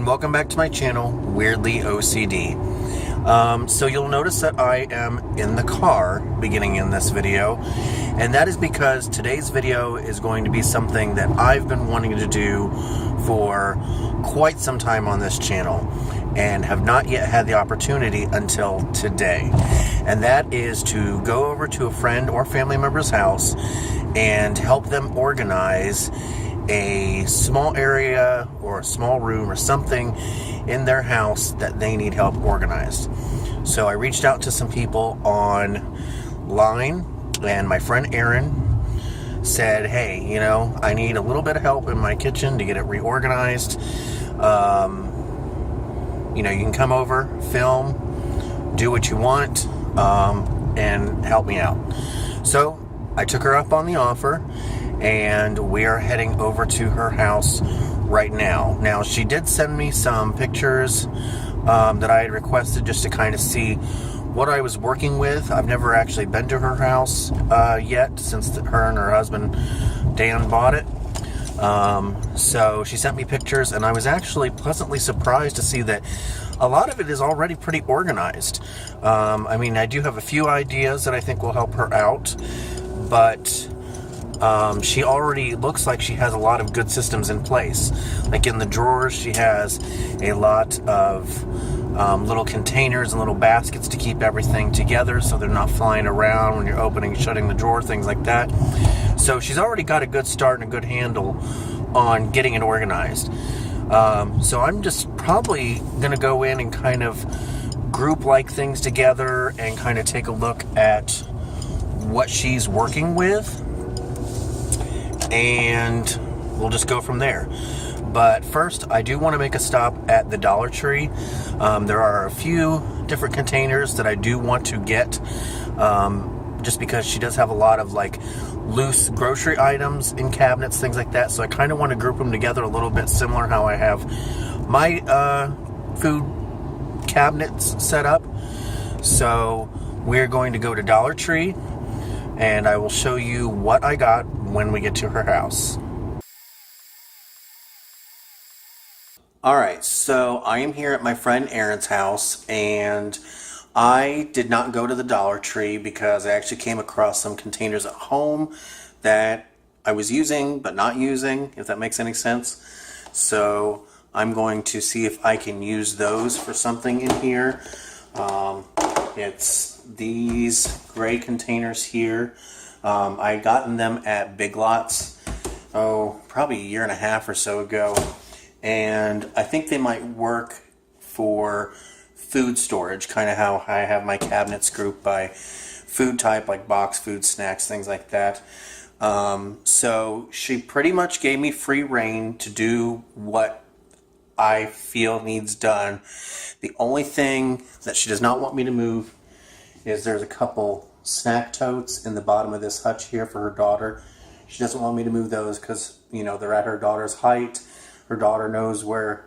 and welcome back to my channel, Weirdly OCD. So you'll notice that I am in the car beginning in this video, and that is because today's video is going to be something that I've been wanting to do for quite some time on this channel and have not yet had the opportunity until today. And that is to go over to a friend or family member's house and help them organize a small area or a small room or something in their house that they need help organized. So I reached out to some people online, and my friend Erin said, hey, you know, I need a little bit of help in my kitchen to get it reorganized. You know, you can come over, film, do what you want, and help me out. So I took her up on the offer, and we are heading over to her house right now. Now, she did send me some pictures that I had requested just to kind of see what I was working with. I've never actually been to her house yet, since her and her husband Dan bought it. So she sent me pictures, and I was actually pleasantly surprised to see that a lot of it is already pretty organized. I mean, I do have a few ideas that I think will help her out, but she already looks like she has a lot of good systems in place. Like in the drawers, she has a lot of little containers and little baskets to keep everything together so they're not flying around when you're opening and shutting the drawer, things like that. So she's already got a good start and a good handle on getting it organized. So I'm just probably going to go in and kind of group like things together and kind of take a look at what she's working with, and we'll just go from there. But first, I do want to make a stop at the Dollar Tree. There are a few different containers that I do want to get, just because she does have a lot of like loose grocery items in cabinets, things like that. So I kind of want to group them together a little bit similar how I have my food cabinets set up. So we're going to go to Dollar Tree, and I will show you what I got when we get to her house. Alright, so I am here at my friend Erin's house, and I did not go to the Dollar Tree because I actually came across some containers at home that I was using but not using, if that makes any sense. So I'm going to see if I can use those for something in here. It's these gray containers here. I had gotten them at Big Lots, probably a year and a half or so ago, and I think they might work for food storage, kind of how I have my cabinets grouped by food type, like box food, snacks, things like that. So she pretty much gave me free rein to do what I feel needs done. The only thing that she does not want me to move is there's a couple snack totes in the bottom of this hutch here for her daughter. She doesn't want me to move those because, you know, they're at her daughter's height. Her daughter knows where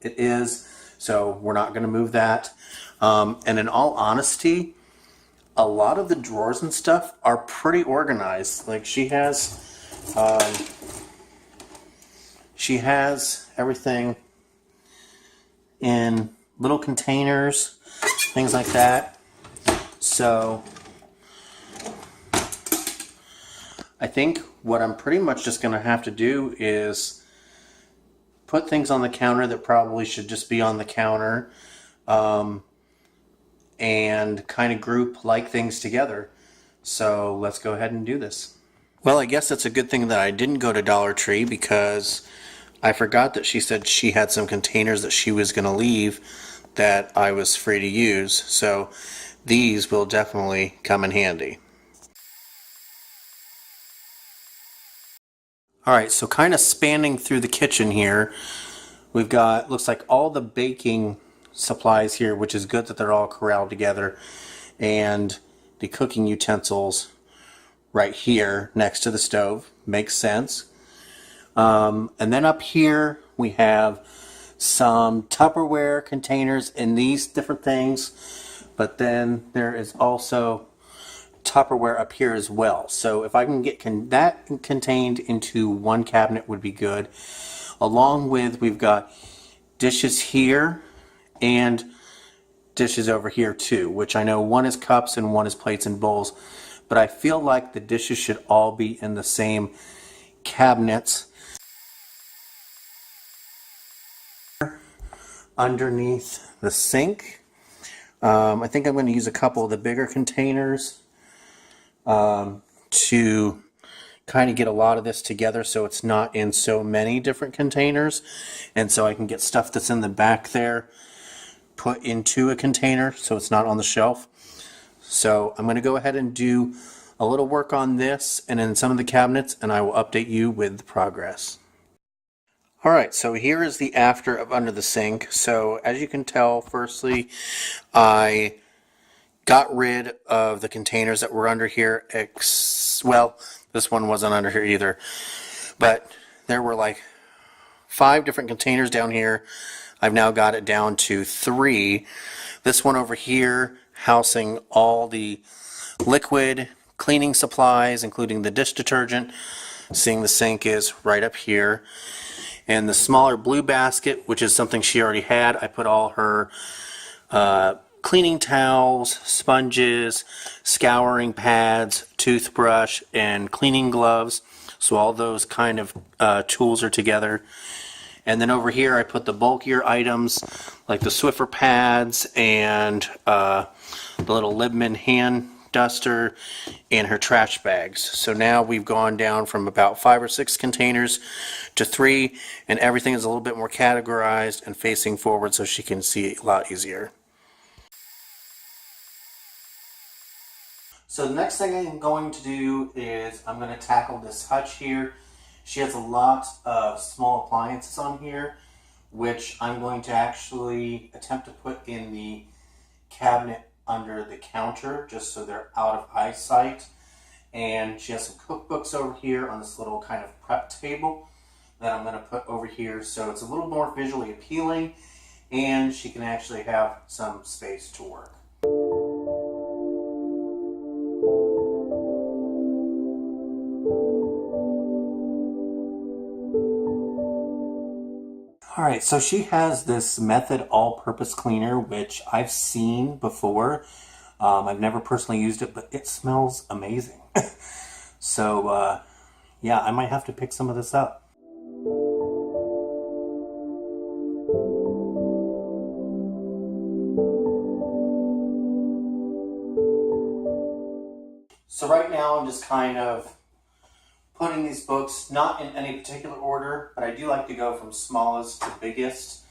it is, so we're not going to move that. And in all honesty, a lot of the drawers and stuff are pretty organized. Like she has everything in little containers, things like that. So I think what I'm pretty much just going to have to do is put things on the counter that probably should just be on the counter, and kind of group like things together. So let's go ahead and do this. Well, I guess it's a good thing that I didn't go to Dollar Tree, because I forgot that she said she had some containers that she was going to leave that I was free to use. So these will definitely come in handy. Alright, so kind of spanning through the kitchen here, we've got, looks like all the baking supplies here, which is good that they're all corralled together, and the cooking utensils right here next to the stove. Makes sense. And then up here we have some Tupperware containers in these different things, but then there is also Tupperware up here as well. So if I can get that contained into one cabinet would be good. Along with, we've got dishes here and dishes over here too, which I know one is cups and one is plates and bowls, but I feel like the dishes should all be in the same cabinets underneath the sink. I think I'm going to use a couple of the bigger containers to kind of get a lot of this together so it's not in so many different containers, and so I can get stuff that's in the back there put into a container so it's not on the shelf. So I'm going to go ahead and do a little work on this and in some of the cabinets, and I will update you with the progress. Alright, so here is the after of under the sink. So as you can tell, firstly, I got rid of the containers that were under here. Well, this one wasn't under here either, but there were like 5 different containers down here. I've now got it down to 3. This one over here housing all the liquid cleaning supplies, including the dish detergent. Seeing the sink is right up here. And the smaller blue basket, which is something she already had, I put all her cleaning towels, sponges, scouring pads, toothbrush, and cleaning gloves. So all those kind of tools are together. And then over here I put the bulkier items like the Swiffer pads and the little Libman hand duster and her trash bags. So now we've gone down from about 5 or 6 containers to 3, and everything is a little bit more categorized and facing forward so she can see it a lot easier. So the next thing I'm going to do is I'm going to tackle this hutch here. She has a lot of small appliances on here, which I'm going to actually attempt to put in the cabinet under the counter just so they're out of eyesight. And she has some cookbooks over here on this little kind of prep table that I'm going to put over here so it's a little more visually appealing and she can actually have some space to work. Alright, so she has this Method all-purpose cleaner, which I've seen before. I've never personally used it, but it smells amazing. So, yeah, I might have to pick some of this up. So right now I'm just kind of putting these books, not in any particular order, but I do like to go from smallest to biggest.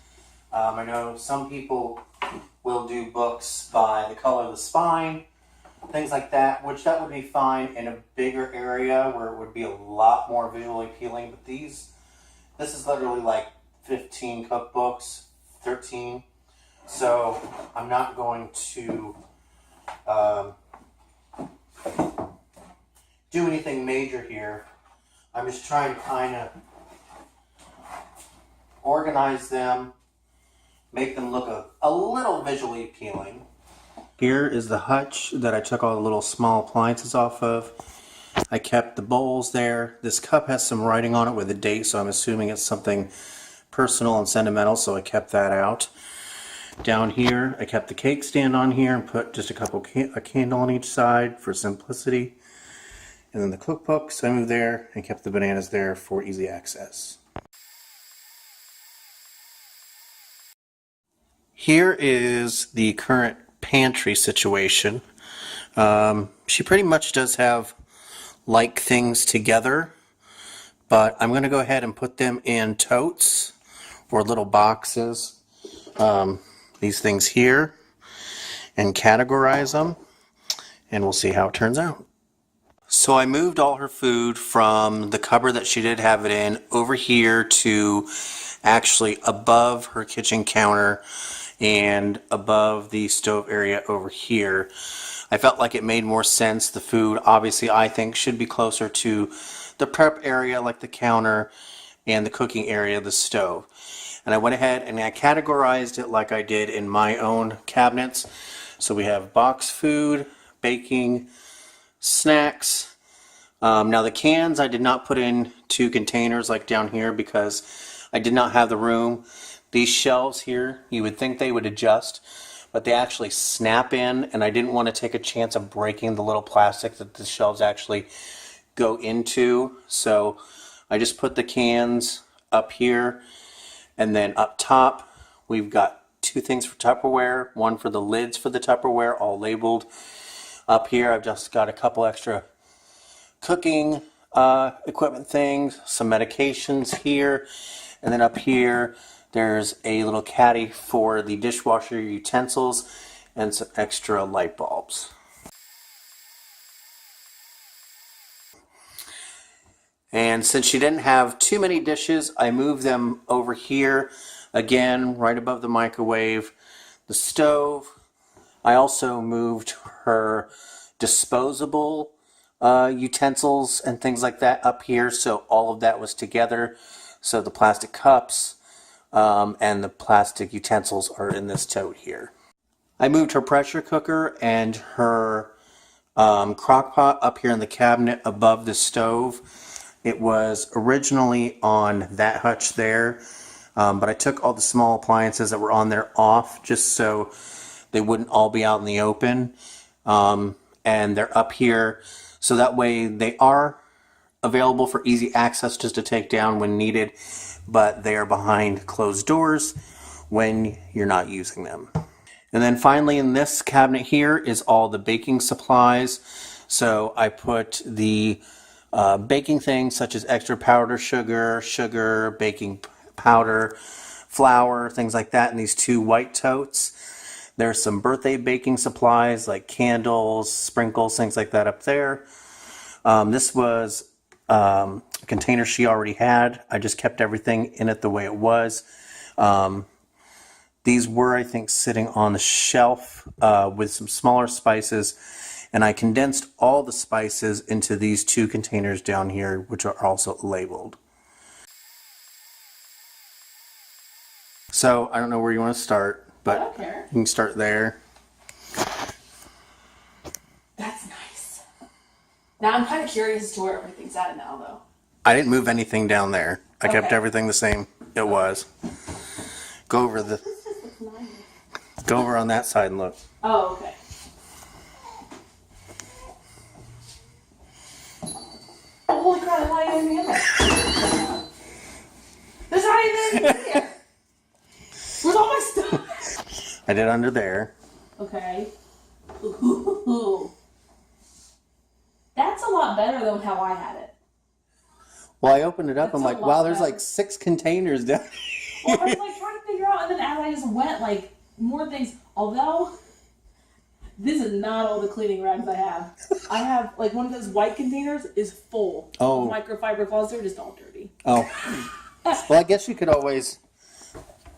I know some people will do books by the color of the spine, things like that, which that would be fine in a bigger area where it would be a lot more visually appealing. But this is literally like 15 cookbooks, 13. So I'm not going to do anything major here. I'm just trying to kind of organize them, make them look a little visually appealing. Here is the hutch that I took all the little small appliances off of. I kept the bowls there. This cup has some writing on it with a date, so I'm assuming it's something personal and sentimental, so I kept that out. Down here, I kept the cake stand on here and put just a candle on each side for simplicity. And then the cookbooks I moved there and kept the bananas there for easy access. Here is the current pantry situation. She pretty much does have like things together, but I'm going to go ahead and put them in totes or little boxes. These things here, and categorize them, and we'll see how it turns out. So I moved all her food from the cupboard that she did have it in over here to actually above her kitchen counter and above the stove area over here. I felt like it made more sense. The food, obviously, I think should be closer to the prep area like the counter and the cooking area of the stove. And I went ahead and I categorized it like I did in my own cabinets. So we have box food, baking, snacks. Now the cans I did not put in 2 containers like down here because I did not have the room. These shelves here, you would think they would adjust, but they actually snap in, and I didn't want to take a chance of breaking the little plastic that the shelves actually go into. So I just put the cans up here, and then up top we've got two things for Tupperware, one for the lids for the Tupperware, all labeled. Up here I've just got a couple extra cooking equipment things, some medications here, and then up here there's a little caddy for the dishwasher utensils and some extra light bulbs. And since she didn't have too many dishes, I moved them over here, again, right above the microwave, the stove. I also moved her disposable utensils and things like that up here, so all of that was together. So the plastic cups and the plastic utensils are in this tote here. I moved her pressure cooker and her crock pot up here in the cabinet above the stove. It was originally on that hutch there, but I took all the small appliances that were on there off just so they wouldn't all be out in the open. And they're up here, so that way they are available for easy access just to take down when needed, but they are behind closed doors when you're not using them. And then finally in this cabinet here is all the baking supplies. So I put the baking things such as extra powder sugar, baking powder, flour, things like that in these two white totes. There's some birthday baking supplies like candles, sprinkles, things like that up there. This was a container she already had. I just kept everything in it the way it was. These were, I think, sitting on the shelf with some smaller spices, and I condensed all the spices into these two containers down here, which are also labeled. So I don't know where you want to start, but I don't care. You can start there. That's nice. Now I'm kind of curious as to where everything's at now, though. I didn't move anything down there. I kept Okay. everything the same it was. Go over the. This just looks nice. Go over on that side and look. Oh, okay. Oh, holy crap, there's not even anything in there. There's not even anything in here. Where's all my stuff? I did under there. Okay. Ooh. That's a lot better than how I had it. Well, I opened it up. That's I'm a like, lot wow, there's better. like 6 containers down Well, I here. was like trying to figure out, and then as I just went, like, more things. Although, this is not all the cleaning rags I have. I have, like, one of those white containers is full Oh. of microfiber cloths. They're just all dirty. Oh. Well, I guess you could always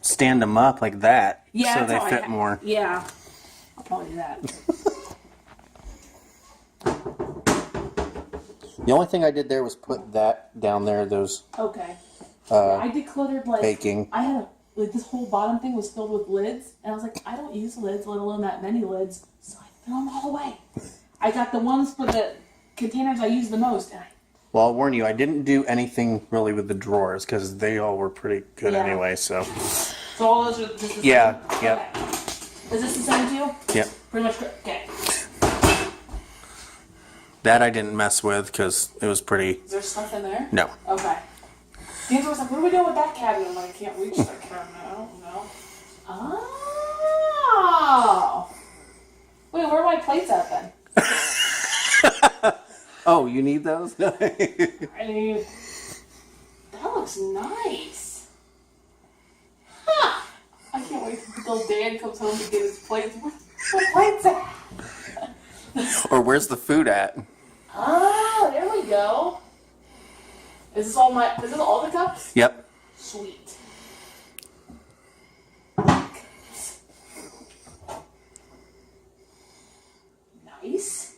stand them up like that Yeah, so that's they how fit more. Yeah. I'll probably do that. The only thing I did there was put that down there, those Okay. I decluttered, like, baking. I had like, this whole bottom thing was filled with lids, and I was like, I don't use lids, let alone that many lids, so I threw them all away. I got the ones for the containers I use the most, and Well, I'll warn you, I didn't do anything really with the drawers because they all were pretty good Yeah. anyway, so. so all those are just the Yeah, same? yep. Okay. Is this the same to you? Yep. Pretty much, okay. That I didn't mess with because it was pretty. Is there stuff in there? No. Okay. D'Angelo was like, what are we doing with that cabinet? I'm like, I can't reach that cabinet. I don't know. Oh. Wait, where are my plates at then? Oh, you need those? I mean, that looks nice. Huh. I can't wait until Dan comes home to get his plates. Where's my plates at? Or where's the food at? Ah, there we go. Is this all the cups? Yep. Sweet. Nice.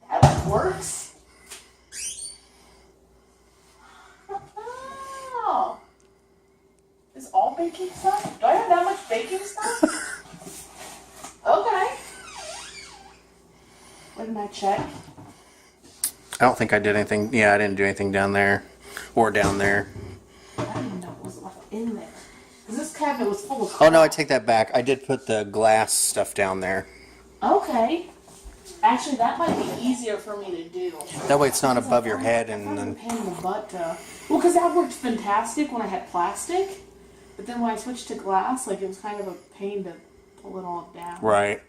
That works. Oh. Is all baking stuff? Do I have that much baking stuff? Okay. What did I check? I don't think I did anything. Yeah, I didn't do anything down there or down there. I didn't know what was left in there. Because this cabinet was full of Oh no, I crap. take that back. I did put the glass stuff down there. Okay. Actually, that might be easier for me to do. That way it's not Because above I your found- head I and found it a then... pain in the butt to... Well, because that worked fantastic when I had plastic. But then when I switched to glass, like, it was kind of a pain to pull it all down. Right.